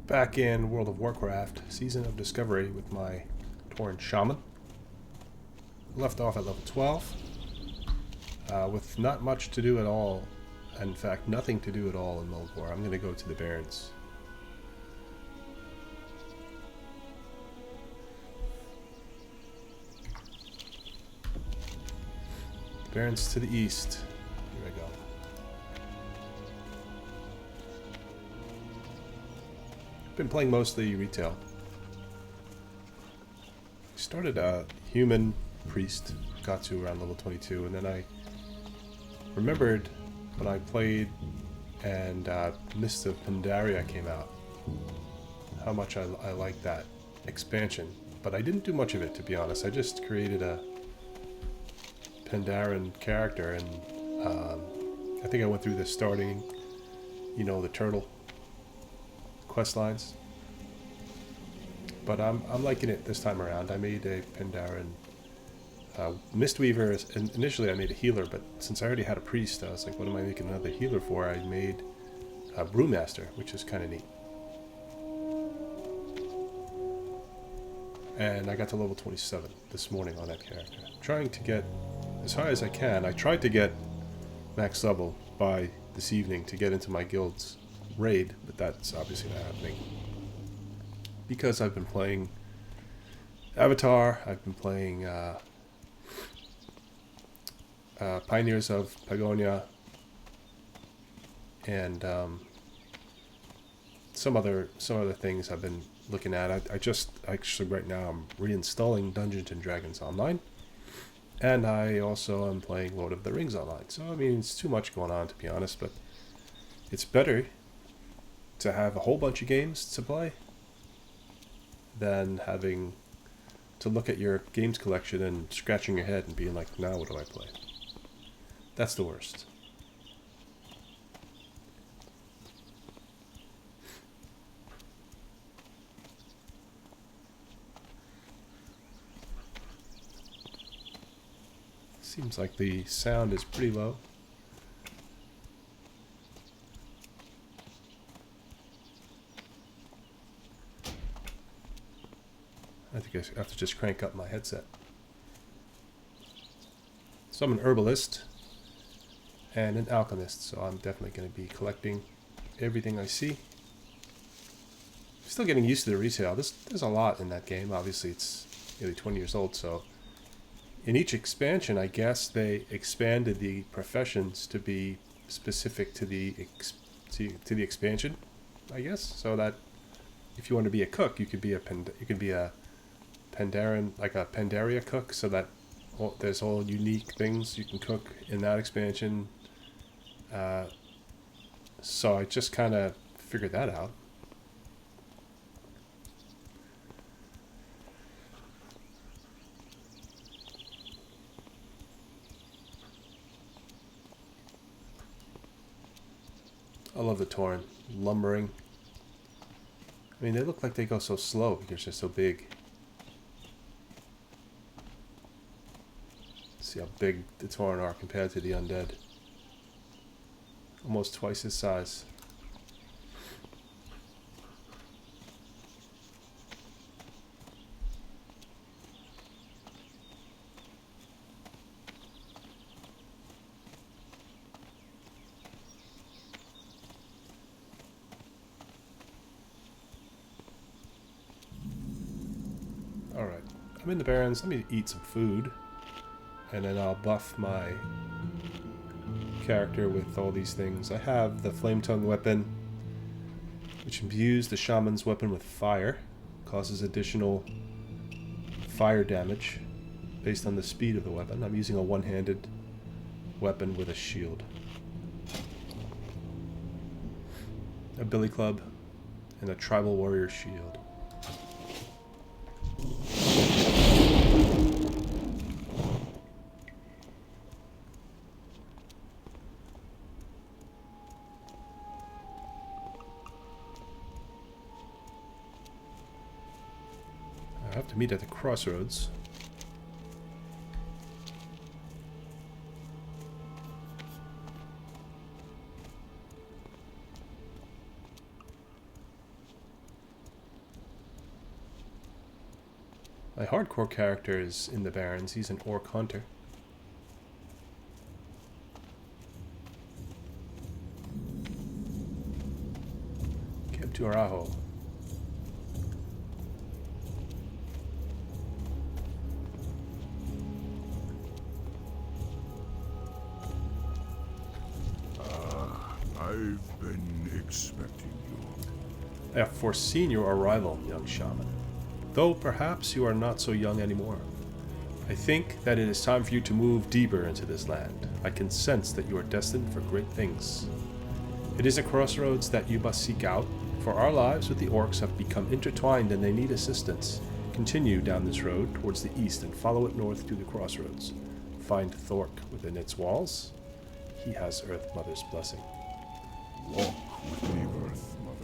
Back in World of Warcraft, Season of Discovery with my Tauren Shaman. Left off at level 12, with not much to do at all. In fact, nothing to do at all in Mulgore. I'm going to go to the Barrens. Barrens to the east. Here I go. Been playing mostly retail. I started a human priest, got to around level 22, and then I remembered when I played and Mist of Pandaria came out, how much I liked that expansion. But I didn't do much of it, to be honest. I just created a Pandaren character, and I think I went through the starting, the turtle quest lines. But I'm liking it this time around. I made a Pandaren Mistweaver. Initially I made a healer, but since I already had a priest, I was like, what am I making another healer for? I made a Brewmaster, which is kind of neat. And I got to level 27 this morning on that character. Trying to get as high as I can. I tried to get max level by this evening to get into my guild's raid, but that's obviously not happening. Because I've been playing Avatar, I've been playing Pioneers of Pagonia, and some other things I've been looking at. I just actually right now I'm reinstalling Dungeons and Dragons Online, and I also am playing Lord of the Rings Online. So I mean, it's too much going on, to be honest, but it's better to have a whole bunch of games to play than having to look at your games collection and scratching your head and being like, now what do I play? That's the worst. Seems like the sound is pretty low. I think I have to just crank up my headset. So I'm an herbalist and an alchemist, so I'm definitely going to be collecting everything I see. Still getting used to the retail. There's a lot in that game. Obviously, it's nearly 20 years old, so in each expansion, I guess they expanded the professions to be specific to the expansion, I guess. So that if you want to be a cook, you could be a Pandaren, like a Pandaria cook, so that there's all unique things you can cook in that expansion. So I just kind of figured that out. I love the Tauren. Lumbering. I mean, they look like they go so slow because they're so big. See how big the Tauren are compared to the undead. Almost twice his size. Alright, I'm in the Barrens. Let me eat some food, and then I'll buff my character with all these things. I have the Flame Tongue weapon, which imbues the shaman's weapon with fire, causes additional fire damage based on the speed of the weapon. I'm using a one-handed weapon with a shield. A billy club and a tribal warrior shield. I have to meet at the crossroads. My hardcore character is in the Barrens. He's an orc hunter. Camp to Arajo. I've been expecting you. I have foreseen your arrival, young shaman. Though perhaps you are not so young anymore. I think that it is time for you to move deeper into this land. I can sense that you are destined for great things. It is a crossroads that you must seek out, for our lives with the orcs have become intertwined and they need assistance. Continue down this road towards the east and follow it north to the crossroads. Find Thork within its walls. He has Earth Mother's blessing. Walk with me, Earth Mother.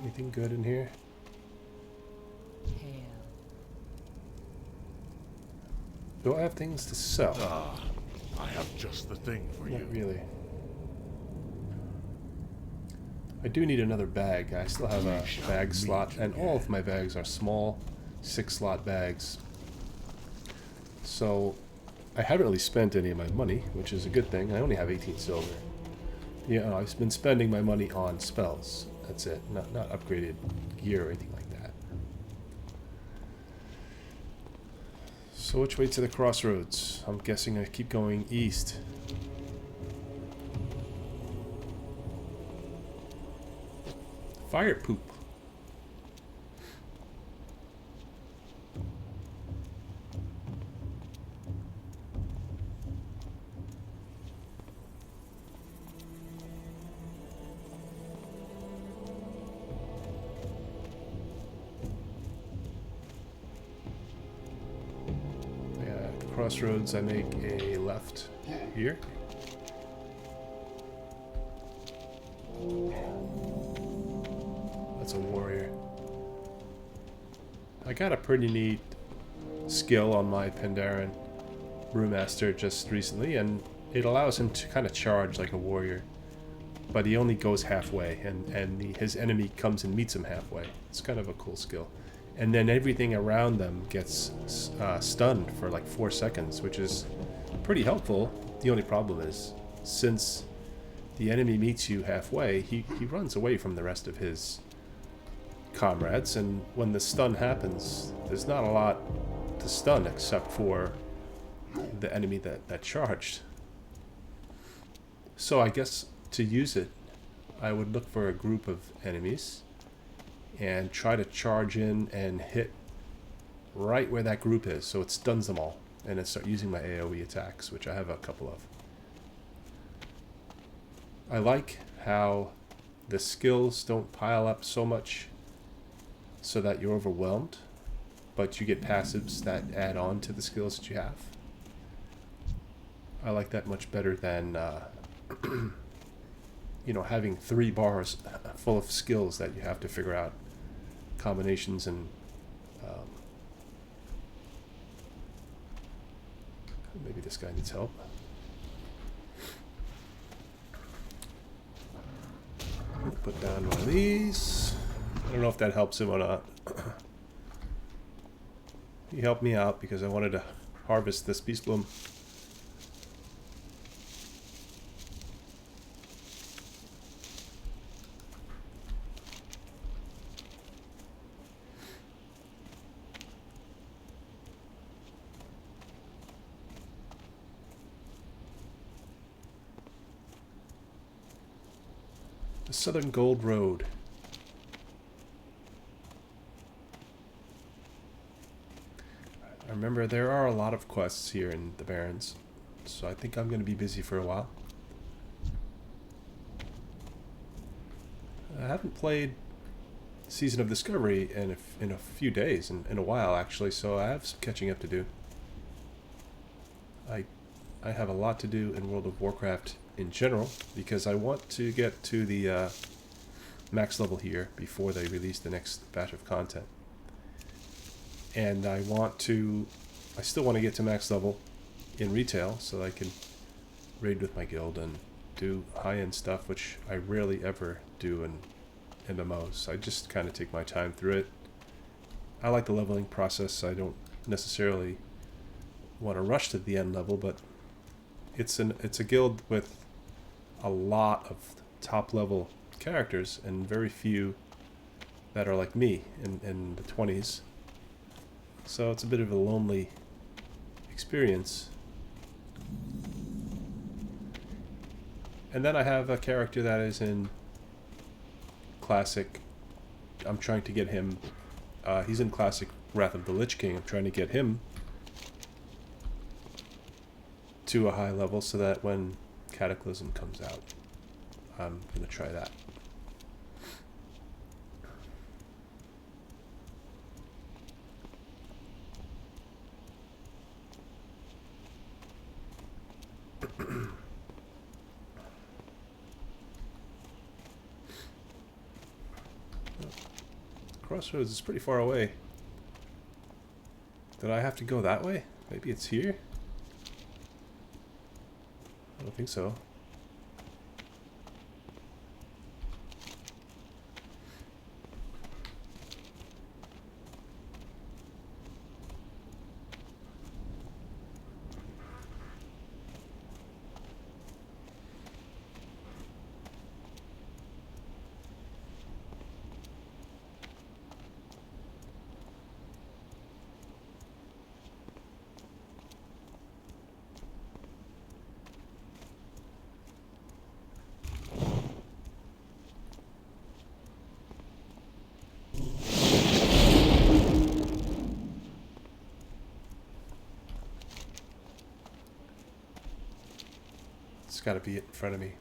Anything good in here? Hail. Do I have things to sell? I have just the thing for Not you. really. I do need another bag. I still have a bag slot, and all of my bags are small 6-slot bags. So I haven't really spent any of my money, which is a good thing. I only have 18 silver. Yeah, I've been spending my money on spells. That's it. Not upgraded gear or anything like that. So which way to the crossroads? I'm guessing I keep going east. Fire poop. Crossroads, I make a left here. That's a warrior. I got a pretty neat skill on my Pandaren brewmaster just recently, and it allows him to kind of charge like a warrior, but he only goes halfway, and his enemy comes and meets him halfway. It's kind of a cool skill. And then everything around them gets stunned for like 4 seconds, which is pretty helpful. The only problem is, since the enemy meets you halfway, he runs away from the rest of his comrades, and when the stun happens, there's not a lot to stun except for the enemy that charged. So I guess to use it, I would look for a group of enemies and try to charge in and hit right where that group is, so it stuns them all, and then start using my AoE attacks, which I have a couple of. I like how the skills don't pile up so much so that you're overwhelmed, but you get passives that add on to the skills that you have. I like that much better than you know, having 3 bars full of skills that you have to figure out combinations and maybe this guy needs help. Put down one of these. I don't know if that helps him or not. He helped me out because I wanted to harvest this Beast Bloom. The Southern Gold Road. I remember there are a lot of quests here in the Barrens, so I think I'm going to be busy for a while. I haven't played Season of Discovery in a few days, in a while actually, so I have some catching up to do. I have a lot to do in World of Warcraft in general, because I want to get to the max level here before they release the next batch of content. And I still want to get to max level in retail so that I can raid with my guild and do high-end stuff, which I rarely ever do in MMOs. I just kind of take my time through it. I like the leveling process. I don't necessarily want to rush to the end level, but it's a guild with a lot of top level characters and very few that are like me in the 20s. So it's a bit of a lonely experience. And then I have a character that is in Classic. I'm trying to get him. He's in Classic Wrath of the Lich King. I'm trying to get him to a high level so that when Cataclysm comes out, I'm going to try that. Crossroads is pretty far away. Did I have to go that way? Maybe it's here? I don't think so. It's got to be it in front of me.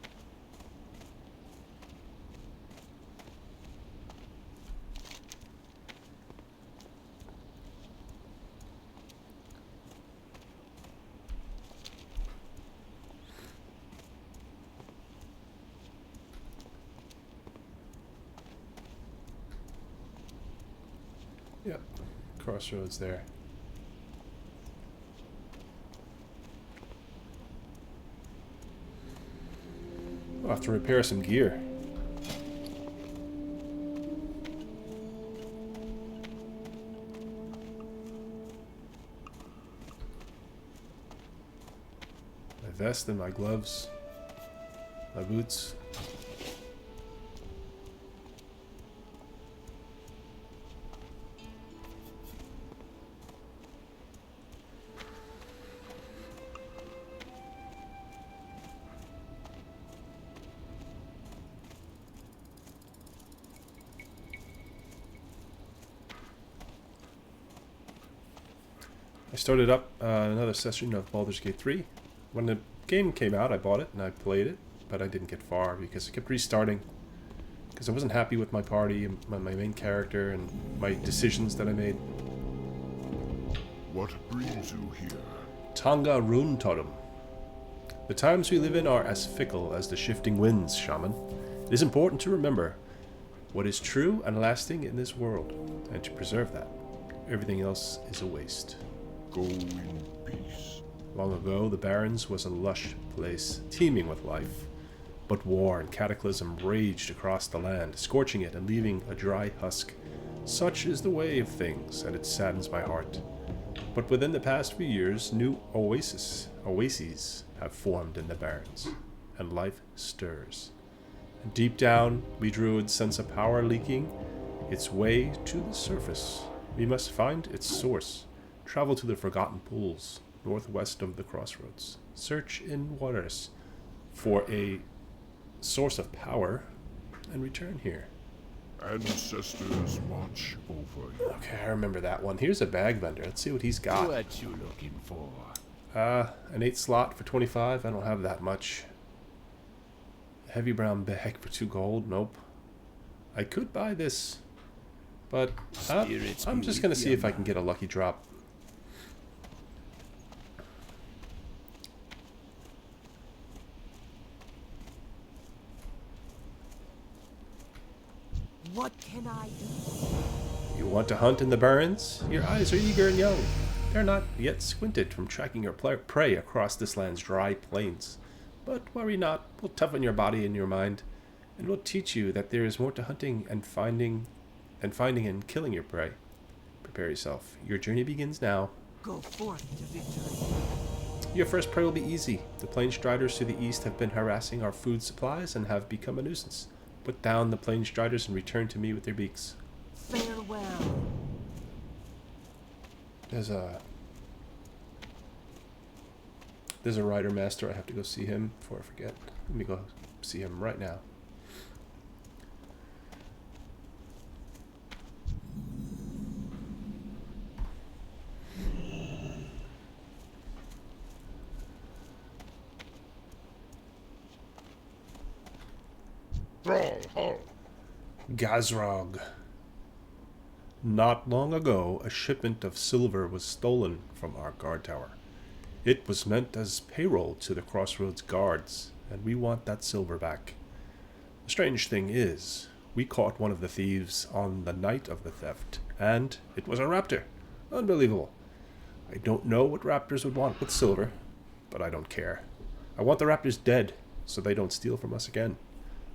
Yep, crossroads there. I'll have to repair some gear. My vest and my gloves. My boots. I started up another session of Baldur's Gate 3. When the game came out, I bought it and I played it, but I didn't get far because it kept restarting. Because I wasn't happy with my party and my main character and my decisions that I made. What brings you here? Tonga Rune Totem. The times we live in are as fickle as the shifting winds, Shaman. It is important to remember what is true and lasting in this world, and to preserve that. Everything else is a waste. Go in peace. Long ago, the Barrens was a lush place, teeming with life. But war and cataclysm raged across the land, scorching it and leaving a dry husk. Such is the way of things, and it saddens my heart. But within the past few years, new oases have formed in the Barrens, and life stirs. And deep down, we druids sense a power leaking its way to the surface. We must find its source. Travel to the Forgotten Pools, northwest of the crossroads. Search in waters for a source of power, and return here. Ancestors watch over you. Okay, I remember that one. Here's a bag vendor. Let's see what he's got. What you looking for? An 8 slot for 25. I don't have that much. A heavy brown bag for 2 gold. Nope. I could buy this, but I'm just gonna see if I can get a lucky drop. What can I do? You want to hunt in the Barrens? Your eyes are eager and young. They're not yet squinted from tracking your prey across this land's dry plains. But worry not, we'll toughen your body and your mind, It will teach you that there is more to hunting and finding and killing your prey. Prepare yourself. Your journey begins now. Go forth to victory. Your first prey will be easy. The plain striders to the east have been harassing our food supplies and have become a nuisance. Put down the plain striders and return to me with their beaks. Farewell. There's a rider master. I have to go see him before I forget. Let me go see him right now. Gazrog. Not long ago, a shipment of silver was stolen from our guard tower. It was meant as payroll to the Crossroads guards, and we want that silver back. The strange thing is, we caught one of the thieves on the night of the theft, and it was a raptor. Unbelievable. I don't know what raptors would want with silver, but I don't care. I want the raptors dead, so they don't steal from us again.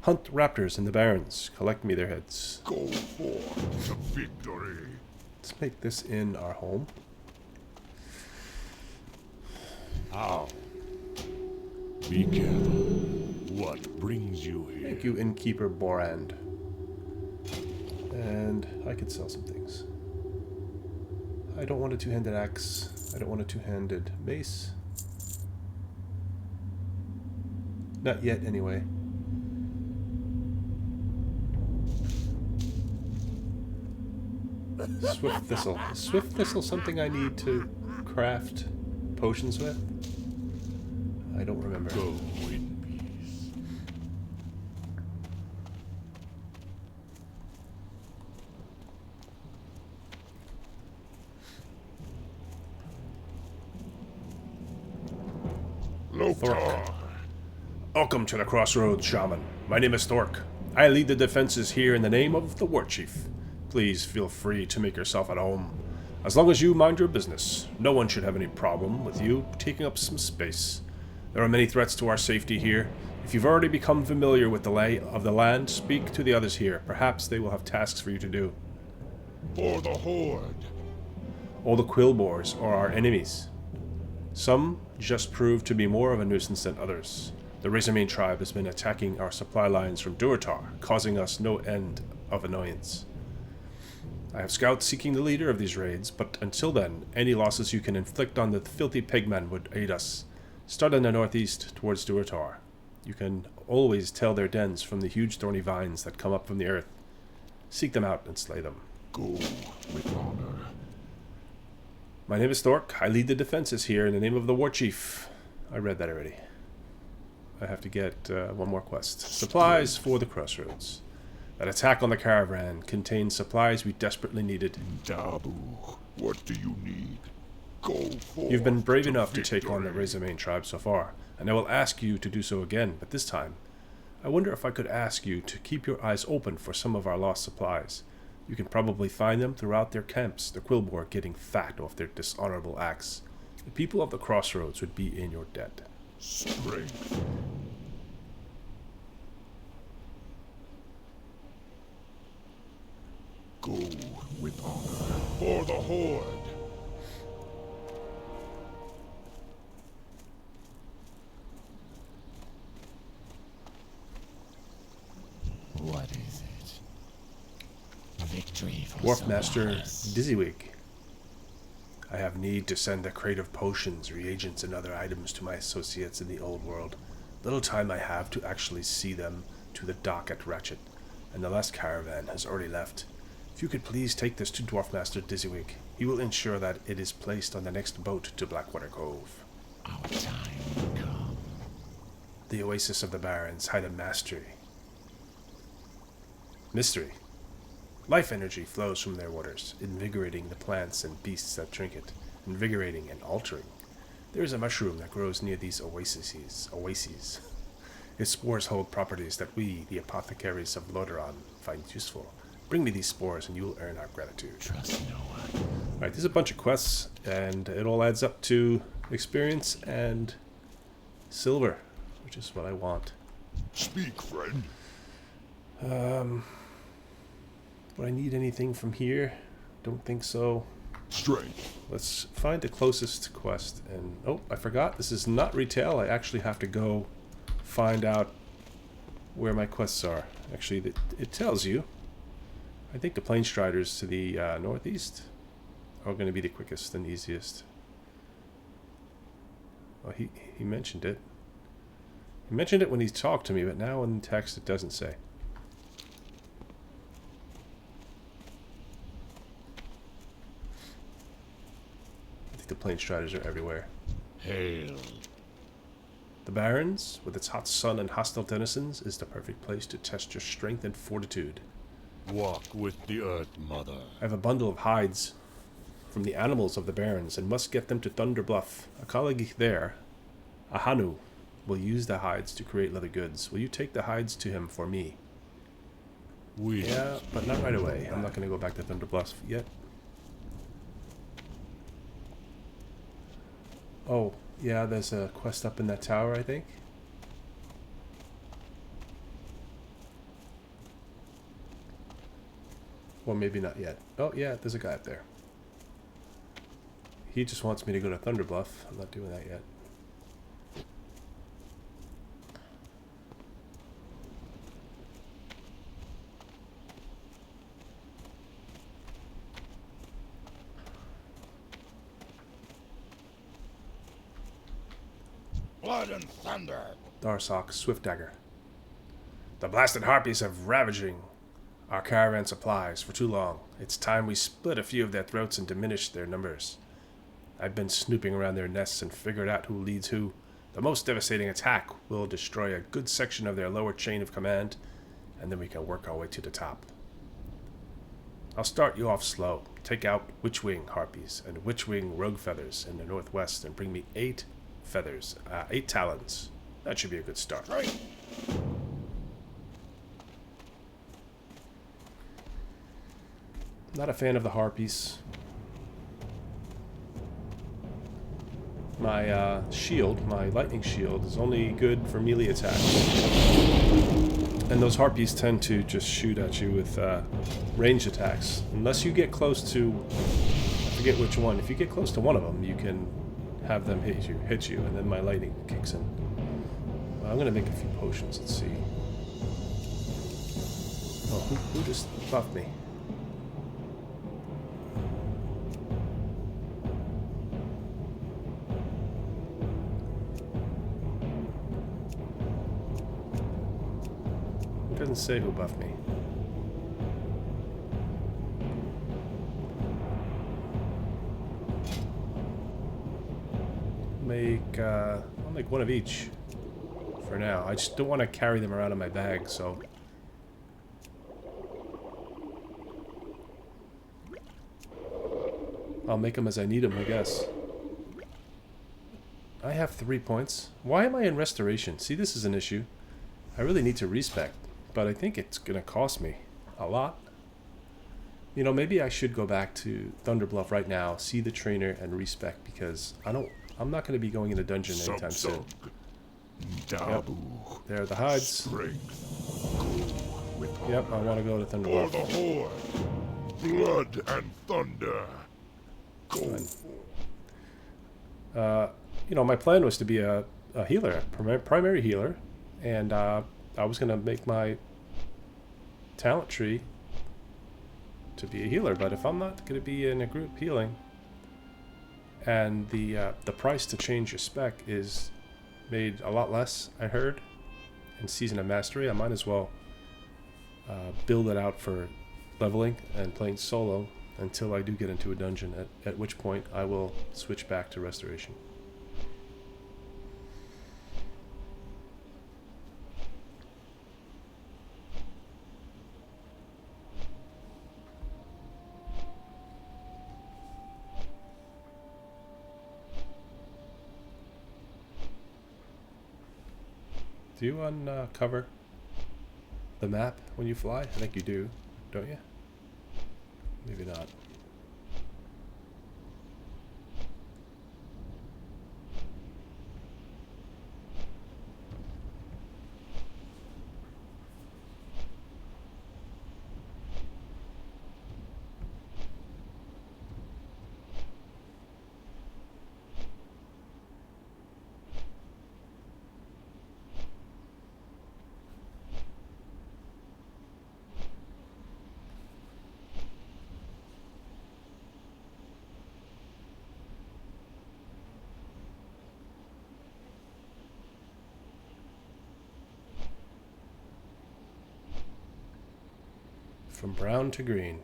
Hunt raptors in the barrens. Collect me their heads. Go forth to victory. Let's make this in our home. How? Be careful. What brings you here? Thank you, Innkeeper Borand. And I could sell some things. I don't want a two-handed axe. I don't want a two-handed mace. Not yet, anyway. Swift Thistle. Is Swift Thistle something I need to craft potions with? I don't remember. Go in peace. Loktar. Welcome to the Crossroads, Shaman. My name is Thork. I lead the defenses here in the name of the War Chief. Please feel free to make yourself at home. As long as you mind your business, no one should have any problem with you taking up some space. There are many threats to our safety here. If you've already become familiar with the lay of the land, speak to the others here. Perhaps they will have tasks for you to do. For the Horde. All the Quillboars are our enemies. Some just prove to be more of a nuisance than others. The Razormane tribe has been attacking our supply lines from Durotar, causing us no end of annoyance. I have scouts seeking the leader of these raids, but until then, any losses you can inflict on the filthy pigmen would aid us. Start in the northeast towards Durotar. You can always tell their dens from the huge thorny vines that come up from the earth. Seek them out and slay them. Go with honor. My name is Thork. I lead the defenses here in the name of the War Chief. I read that already. I have to get one more quest. Supplies for the Crossroads. That attack on the caravan contained supplies we desperately needed. Dabu, what do you need? Go forth. You've been brave enough to take on the Razormane tribe so far, and I will ask you to do so again, but this time, I wonder if I could ask you to keep your eyes open for some of our lost supplies. You can probably find them throughout their camps, the Quillboar getting fat off their dishonorable acts. The people of the Crossroads would be in your debt. Strength. Go with honor. For the Horde. What is it? Victory for Dwarf Master Solaris. Dizzywig. I have need to send a crate of potions, reagents, and other items to my associates in the old world. Little time I have to actually see them to the dock at Ratchet, and the last caravan has already left. If you could please take this to Dwarf Master Dizzywig, he will ensure that it is placed on the next boat to Blackwater Cove. Our time will come. The oasis of the Barrens hide a mystery. Life energy flows from their waters, invigorating the plants and beasts that drink it, invigorating and altering. There is a mushroom that grows near these oases. Its spores hold properties that we, the apothecaries of Lordaeron, find useful. Bring me these spores and you will earn our gratitude. Trust no one. Alright, there's a bunch of quests, and it all adds up to experience and silver, which is what I want. Speak, friend. Would I need anything from here? Don't think so. Strength. Let's find the closest quest. And oh, I forgot. This is not retail. I actually have to go find out where my quests are. Actually, it tells you. I think the Plain Striders to the northeast are going to be the quickest and easiest. Oh, he mentioned it. He mentioned it when he talked to me, but now in text it doesn't say. I think the Plain Striders are everywhere. Hail. The Barrens, with its hot sun and hostile denizens, is the perfect place to test your strength and fortitude. Walk with the Earth Mother. I have a bundle of hides from the animals of the Barrens and must get them to Thunder Bluff. A colleague there, Ahanu, will use the hides to create leather goods. Will you take the hides to him for me? Yeah, but not right away. I'm not going to go back to Thunder Bluff yet. Oh, yeah, there's a quest up in that tower, I think. Or maybe not yet. Oh, yeah, there's a guy up there. He just wants me to go to Thunder Bluff. I'm not doing that yet. Blood and thunder. Darsok, Swift Dagger. The blasted harpies have ravaging our caravan supplies for too long. It's time we split a few of their throats and diminish their numbers. I've been snooping around their nests and figured out who leads who. The most devastating attack will destroy a good section of their lower chain of command, and then we can work our way to the top. I'll start you off slow. Take out Witchwing harpies and Witchwing rogue feathers in the northwest and bring me 8 feathers, 8 talons. That should be a good start. Right. Not a fan of the harpies. My shield, my lightning shield, is only good for melee attacks. And those harpies tend to just shoot at you with ranged attacks. Unless you get close to, I forget which one. If you get close to one of them, you can have them hit you, and then my lightning kicks in. Well, I'm gonna make a few potions. Let's see. Oh, who just buffed me? It doesn't say who buffed me. I'll make one of each for now. I just don't want to carry them around in my bag, so I'll make them as I need them, I guess. I have 3 points. Why am I in restoration? See, this is an issue. I really need to respec, but I think it's gonna cost me a lot. You know, maybe I should go back to Thunder Bluff right now, see the trainer, and respec, because I'm not going to be going in a dungeon anytime soon. Yep. There are the hides. Strength. Yep, I want to go to Thunder For Bluff. the Horde. Blood and thunder. Go. You know, my plan was to be a healer, primary healer, and I was going to make my talent tree to be a healer, but if I'm not going to be in a group healing, and the price to change your spec is made a lot less, I heard, in Season of Mastery, I might as well build it out for leveling and playing solo until I do get into a dungeon, at which point I will switch back to Restoration. Do you uncover the map when you fly? I think you do, don't you? Maybe not. From brown to green.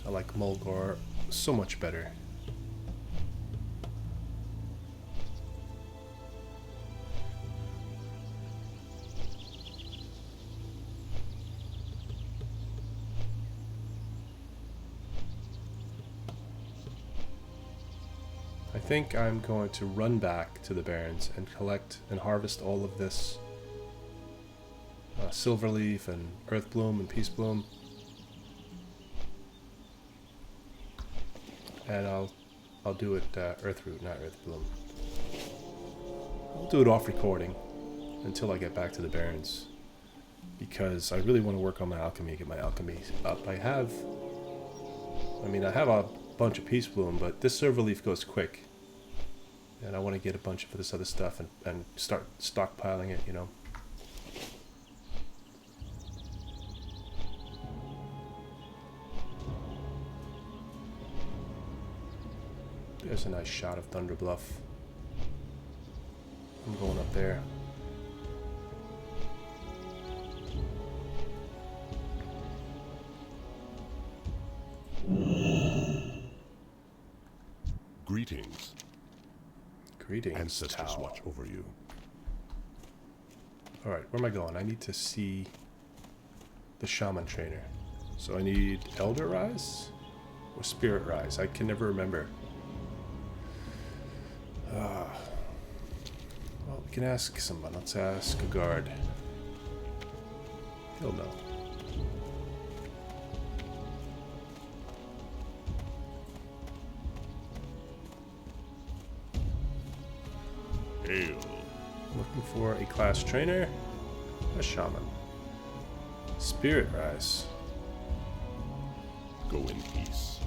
I like Mulgore so much better. I think I'm going to run back to the Barrens and collect and harvest all of this Silverleaf and Earthbloom and Peacebloom. And I'll do it Earthroot, not Earthbloom. I'll do it off recording until I get back to the Barrens, because I really want to work on my alchemy, get my alchemy up. I have a bunch of Peacebloom, but this Silverleaf goes quick, and I want to get a bunch of this other stuff and start stockpiling it, you know. There's a nice shot of Thunder Bluff. I'm going up there. Greetings. Greetings, Ancestors Tau. watch over you. Alright, where am I going? I need to see the Shaman Trainer. So I need Elder Rise or Spirit Rise? I can never remember. Well, we can ask someone. Let's ask a guard. He'll know. Hail. Looking for a class trainer, a shaman. Spirit Rise. Go in peace.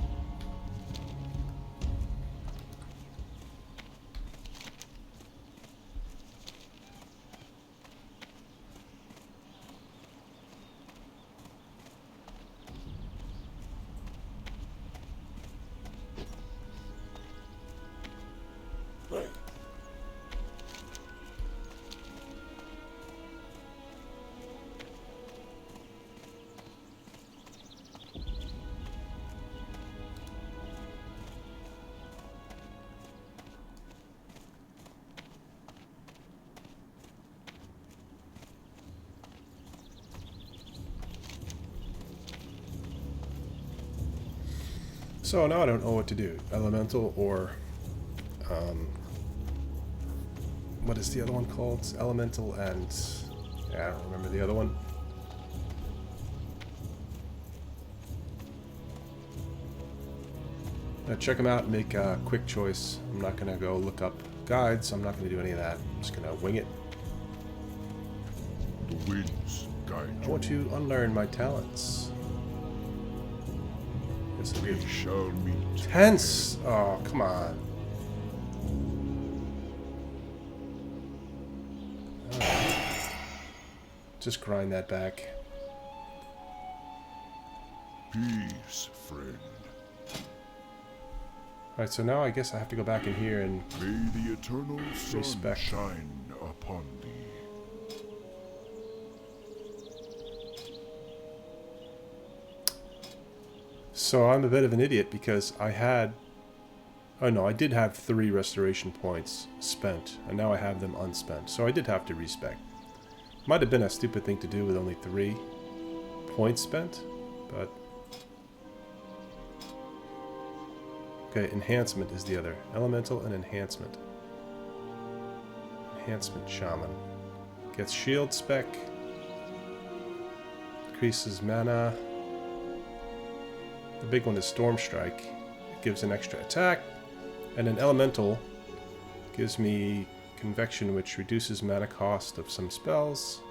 So now I don't know what to do. Elemental or what is the other one called? It's Elemental and yeah, I don't remember the other one. Check them out and make a quick choice. I'm not gonna go look up guides. I'm not gonna do any of that. I'm just gonna wing it. The winds guide I you. want to unlearn my talents. Yes, I do. We shall meet. Tense! Oh, come on. Alright. Just grind that back. Peace, friend. Alright, so now I guess I have to go back in here and... May the eternal sun Respec. shine upon thee. So I'm a bit of an idiot because I had... Oh no, I did have 3 restoration points spent, and now I have them unspent. So I did have to respec. Might have been a stupid thing to do with only 3 points spent, but... Okay, enhancement is the other. Elemental and enhancement. Enhancement shaman. Gets shield spec. Increases mana. The big one is Storm Strike. It gives an extra attack. And an Elemental gives me Convection, which reduces mana cost of some spells.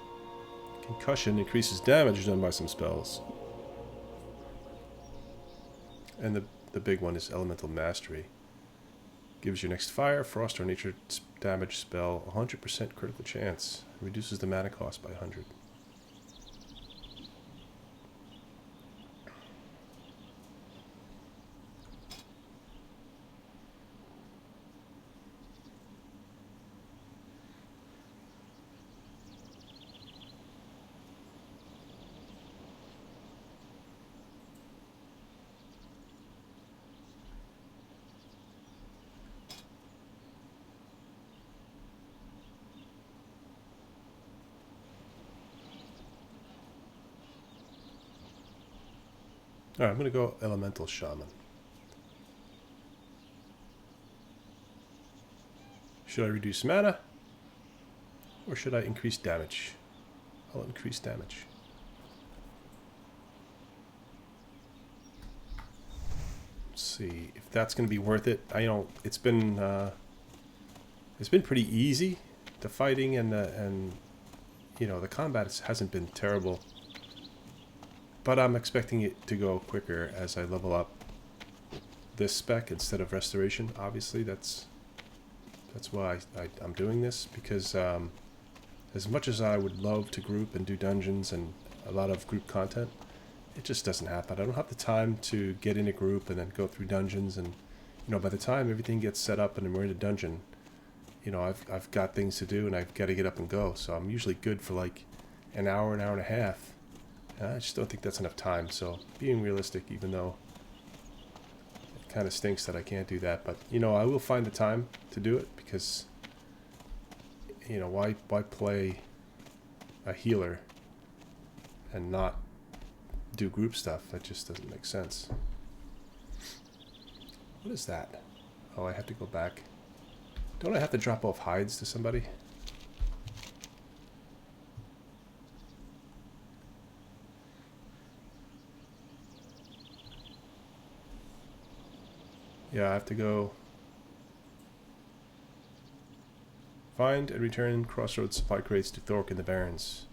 Concussion increases damage done by some spells. And the big one is Elemental Mastery. Gives your next fire, frost, or nature damage spell 100% critical chance. Reduces the mana cost by 100. Alright, I'm gonna go Elemental Shaman. Should I reduce mana? Or should I increase damage? I'll increase damage. Let's see if that's gonna be worth it. I know it's been pretty easy. The fighting and you know the combat hasn't been terrible. But I'm expecting it to go quicker as I level up this spec instead of restoration. Obviously, that's why I'm doing this, because as much as I would love to group and do dungeons and a lot of group content, it just doesn't happen. I don't have the time to get in a group and then go through dungeons, and you know, by the time everything gets set up and we're in a dungeon, you know, I've got things to do and I've got to get up and go. So I'm usually good for like an hour and a half. And I just don't think that's enough time. So being realistic, even though it kind of stinks that I can't do that, but you know, I will find the time to do it, because you know, why play a healer and not do group stuff? That just doesn't make sense. What is that? Oh, I have to go back. Don't I have to drop off hides to somebody? Yeah, I have to go find and return crossroads supply crates to Thork and the Barrens.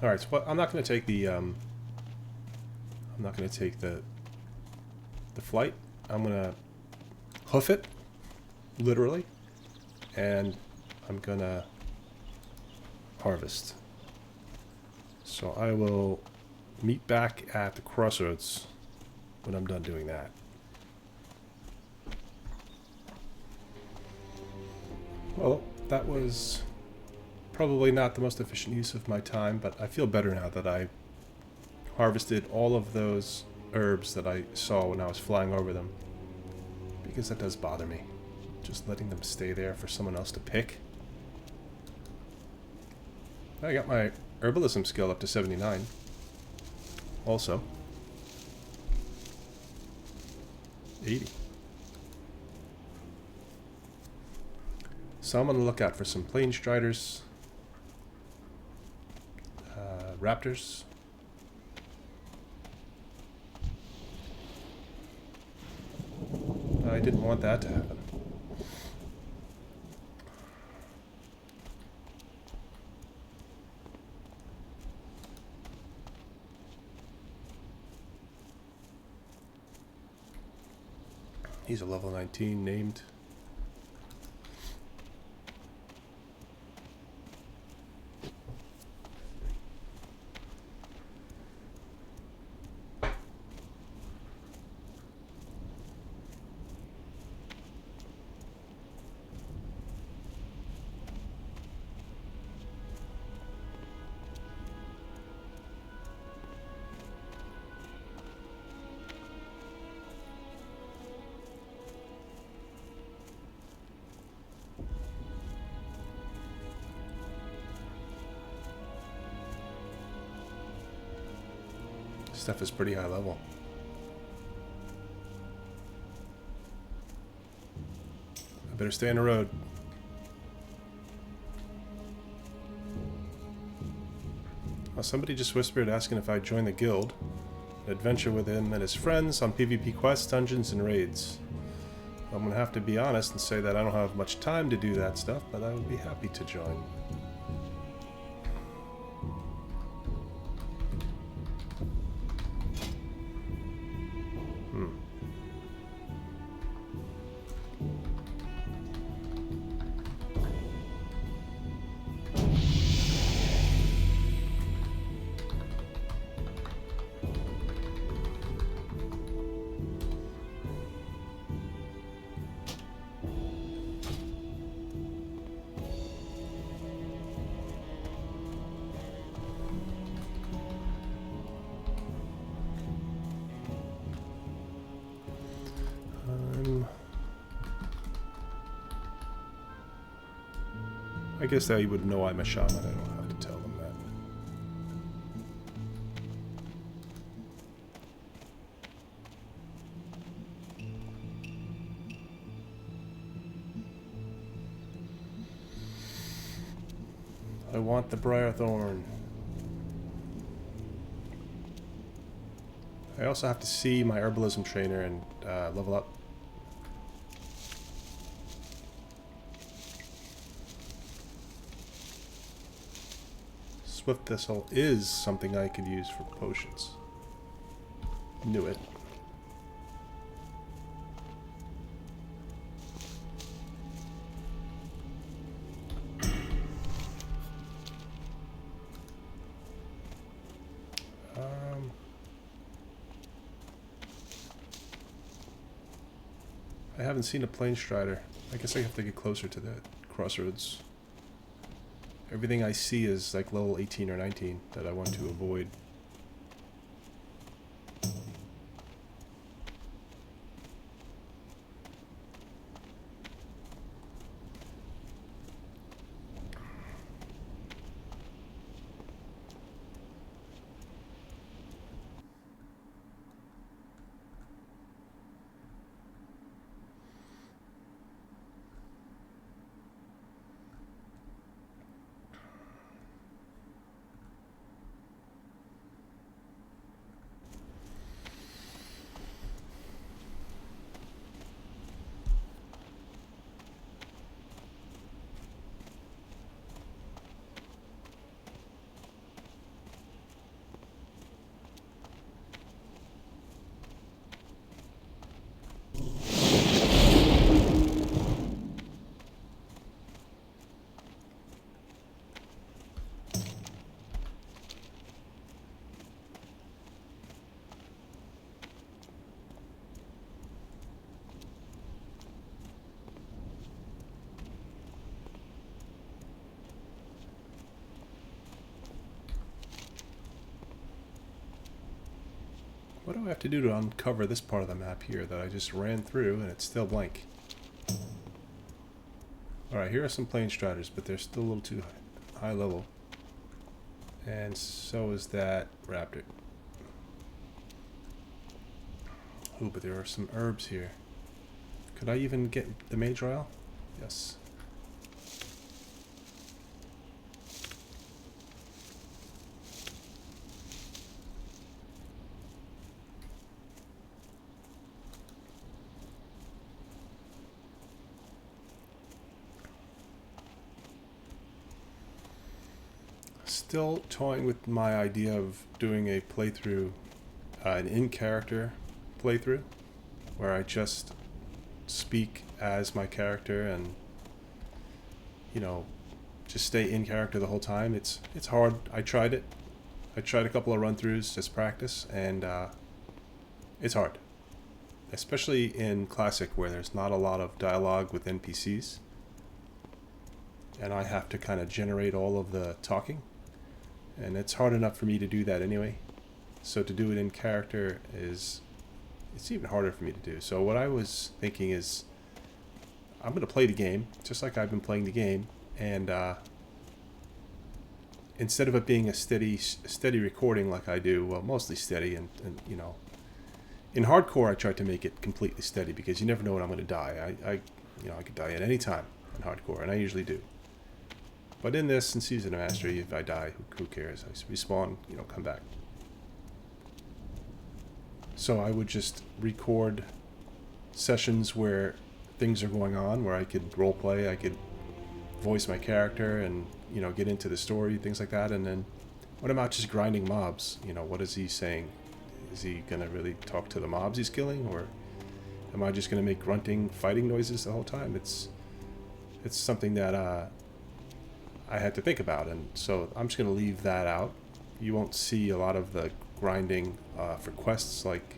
All right, so I'm not going to take the flight. I'm going to hoof it, literally, and I'm going to harvest. So I will meet back at the crossroads when I'm done doing that. Well, that was probably not the most efficient use of my time, but I feel better now that I harvested all of those herbs that I saw when I was flying over them, because that does bother me, just letting them stay there for someone else to pick. I got my herbalism skill up to 79 also. 80. So I'm on the lookout for some plain striders, raptors. I didn't want that to happen. He's a level 19 named. Stuff is pretty high level. I better stay on the road. Well, somebody just whispered asking if I'd join the guild, adventure with him and his friends on PvP quests, dungeons, and raids. I'm gonna have to be honest and say that I don't have much time to do that stuff, but I would be happy to join. I guess they would know I'm a shaman. I don't have to tell them that. I want the Briarthorn. I also have to see my herbalism trainer and level up. Swift Thistle is something I could use for potions. Knew it. I haven't seen a Plain Strider. I guess I have to get closer to the crossroads. Everything I see is like level 18 or 19 that I want to avoid. What do I have to do to uncover this part of the map here that I just ran through and it's still blank? Alright, here are some Plain Striders, but they're still a little too high level. And so is that raptor. Ooh, but there are some herbs here. Could I even get the mage oil? Yes. Still toying with my idea of doing a playthrough, an in-character playthrough, where I just speak as my character and, you know, just stay in character the whole time. It's hard. I tried it. I tried a couple of run-throughs as practice, and it's hard. Especially in Classic, where there's not a lot of dialogue with NPCs. And I have to kind of generate all of the talking. And it's hard enough for me to do that anyway. So to do it in character it's even harder for me to do. So what I was thinking is, I'm going to play the game, just like I've been playing the game, and instead of it being a steady recording like I do, well, mostly steady, and you know, in hardcore I tried to make it completely steady because you never know when I'm going to die. I could die at any time in hardcore, and I usually do. But in this, in Season of Mastery, if I die, who cares? I respawn, you know, come back. So I would just record sessions where things are going on, where I could roleplay, I could voice my character and, you know, get into the story, things like that. And then what about just grinding mobs? You know, what is he saying? Is he going to really talk to the mobs he's killing? Or am I just going to make grunting, fighting noises the whole time? It's something that I had to think about, and so I'm just going to leave that out. You won't see a lot of the grinding for quests, like,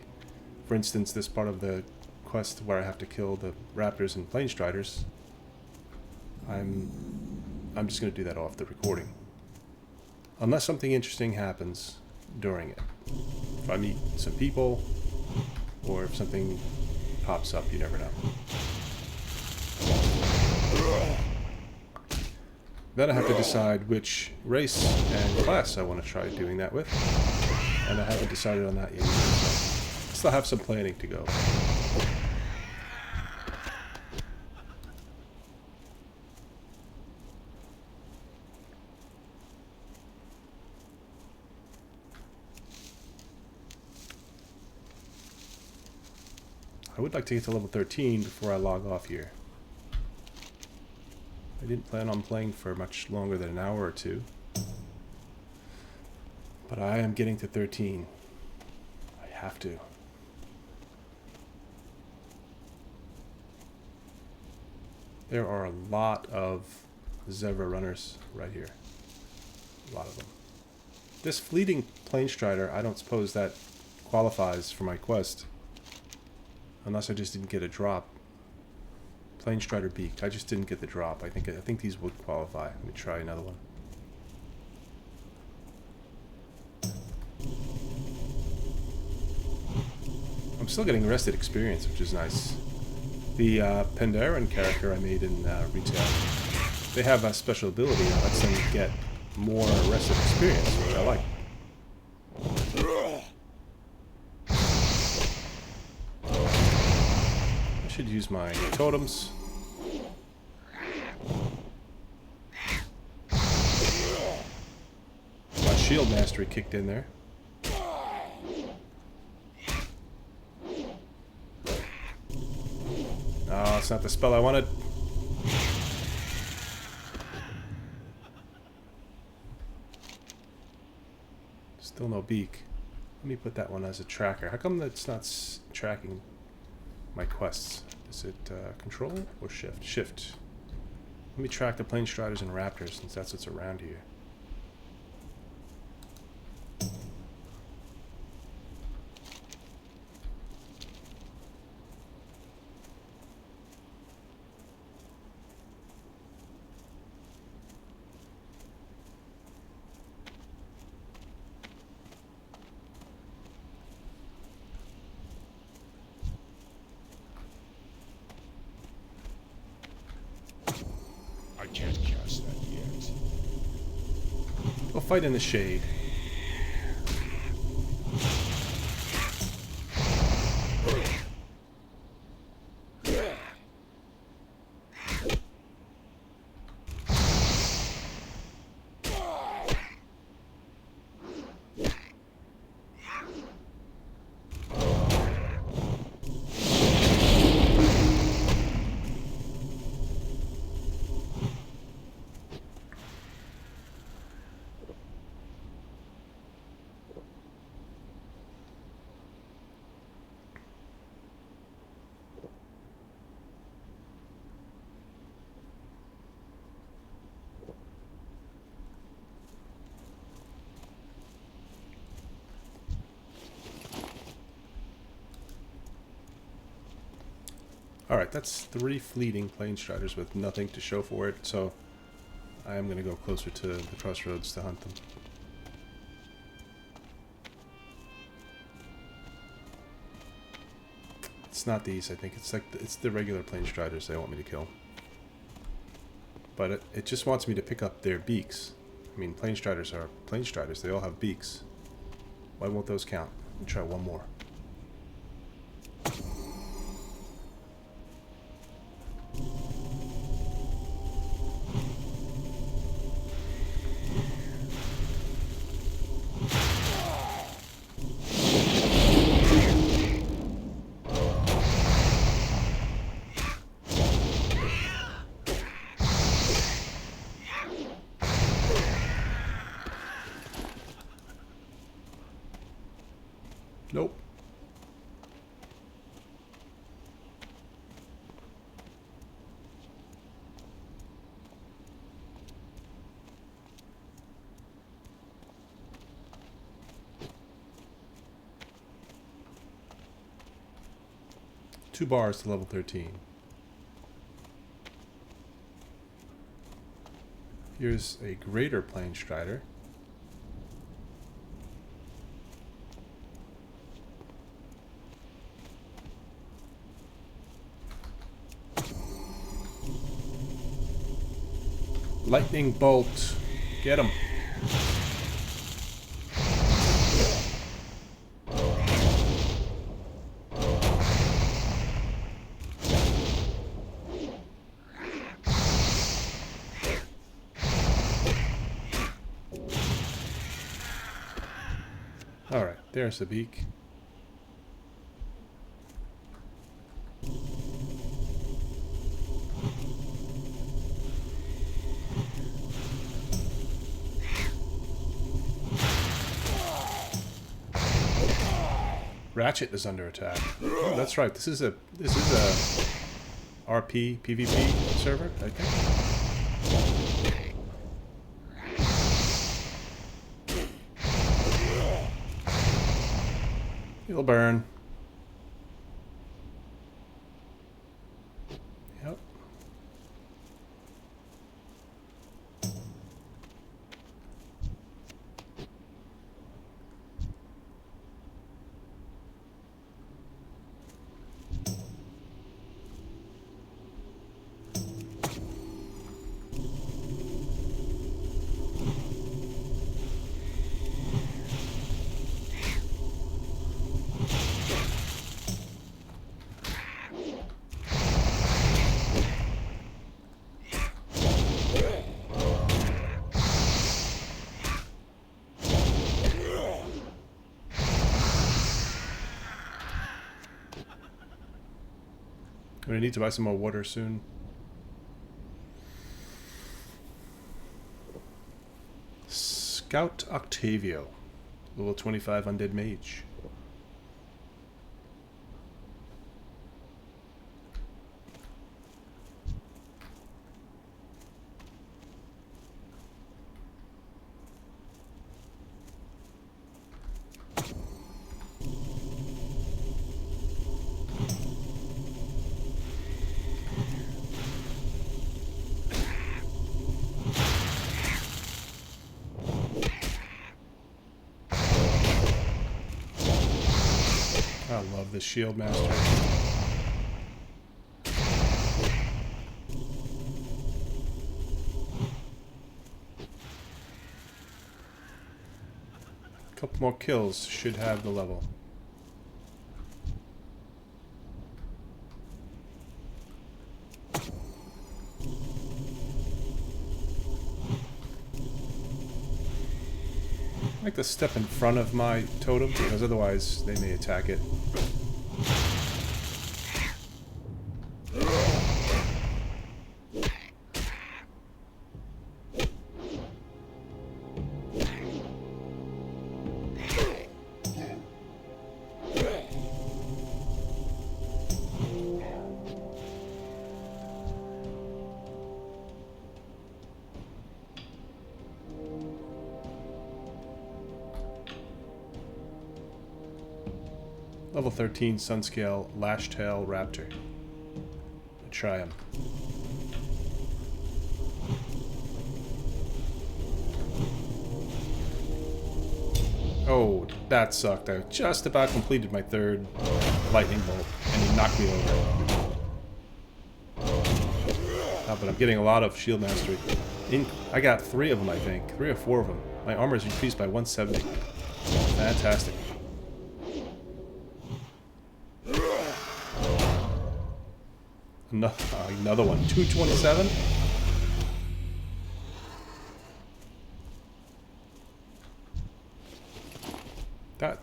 for instance, this part of the quest where I have to kill the raptors and Plain Striders. I'm just going to do that off the recording. Unless something interesting happens during it. If I meet some people, or if something pops up, you never know. Then I have to decide which race and class I want to try doing that with. And I haven't decided on that yet. So still have some planning to go. I would like to get to level 13 before I log off here. I didn't plan on playing for much longer than an hour or two. But I am getting to 13. I have to. There are a lot of Zevra runners right here. A lot of them. This fleeting plane strider, I don't suppose that qualifies for my quest. Unless I just didn't get a drop. Plane strider beaked. I just didn't get the drop. I think these would qualify. Let me try another one. I'm still getting rested experience, which is nice. The Pandaren character I made in retail, they have a special ability that lets them get more rested experience, which I like. I should use my totems. My shield mastery kicked in there. Oh, it's not the spell I wanted. Still no beak. Let me put that one as a tracker. How come that's not tracking my quests? Is it control or shift? Shift. Let me track the plane striders and raptors since that's what's around here. I can't cast that yet. Go fight in the shade. Alright, that's 3 fleeting plane striders with nothing to show for it, so I am going to go closer to the crossroads to hunt them. It's not these, I think. It's the regular plane striders they want me to kill. But it just wants me to pick up their beaks. I mean, plane striders are plane striders. They all have beaks. Why won't those count? Let me try one more. Nope. Two bars to level 13. Here's a greater plane strider. Lightning bolt. Get him. Alright, there's the beak. Ratchet is under attack. Oh, that's right. This is a RP PvP server, I think. It'll burn. Yep. I'm gonna need to buy some more water soon. Scout Octavio, level 25 undead mage. I love this shield master. Couple more kills should have the level. I like to step in front of my totem because otherwise they may attack it. Level 13 Sunscale Lashtail Raptor. Try him. Oh, that sucked. I just about completed my third lightning bolt and he knocked me over. But I'm getting a lot of shield mastery. I got 3 of them, I think. 3 or 4 of them. My armor is increased by 170. Fantastic. Another one. 227?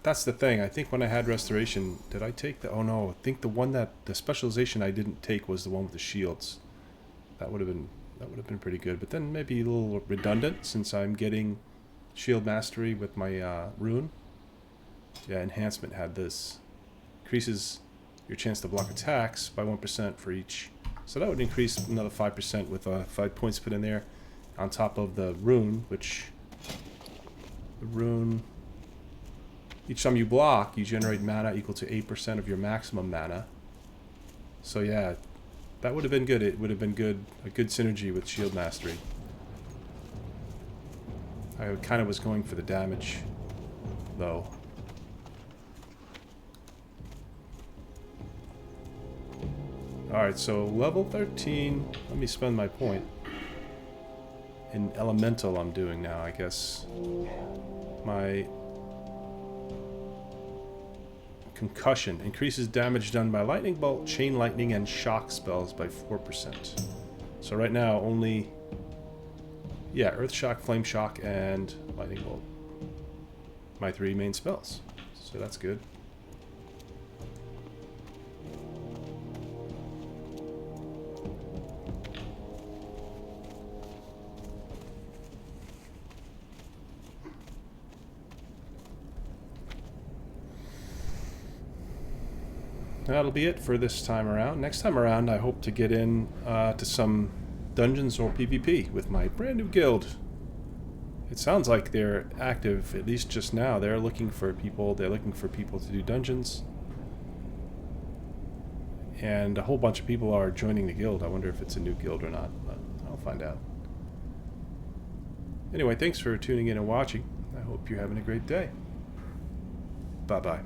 That's the thing. I think when I had restoration, did I take the... Oh no, I think the specialization I didn't take was the one with the shields. That would have been pretty good. But then maybe a little redundant since I'm getting shield mastery with my rune. Yeah, enhancement had this. Increases your chance to block attacks by 1% for each. So that would increase another 5% with 5 points put in there on top of the rune, which the rune, each time you block, you generate mana equal to 8% of your maximum mana. So yeah, that would have been good. It would have been good, a good synergy with shield mastery. I kind of was going for the damage, though. Alright, so level 13, let me spend my point. in elemental I'm doing now, I guess. My concussion increases damage done by lightning bolt, chain lightning, and shock spells by 4%. So right now only, yeah, earth shock, flame shock, and lightning bolt. My 3 main spells. So that's good. That'll be it for this time around. Next time around, I hope to get in to some dungeons or PvP with my brand new guild. It sounds like they're active, at least just now. They're looking for people. They're looking for people to do dungeons. And a whole bunch of people are joining the guild. I wonder if it's a new guild or not. But I'll find out. Anyway, thanks for tuning in and watching. I hope you're having a great day. Bye-bye.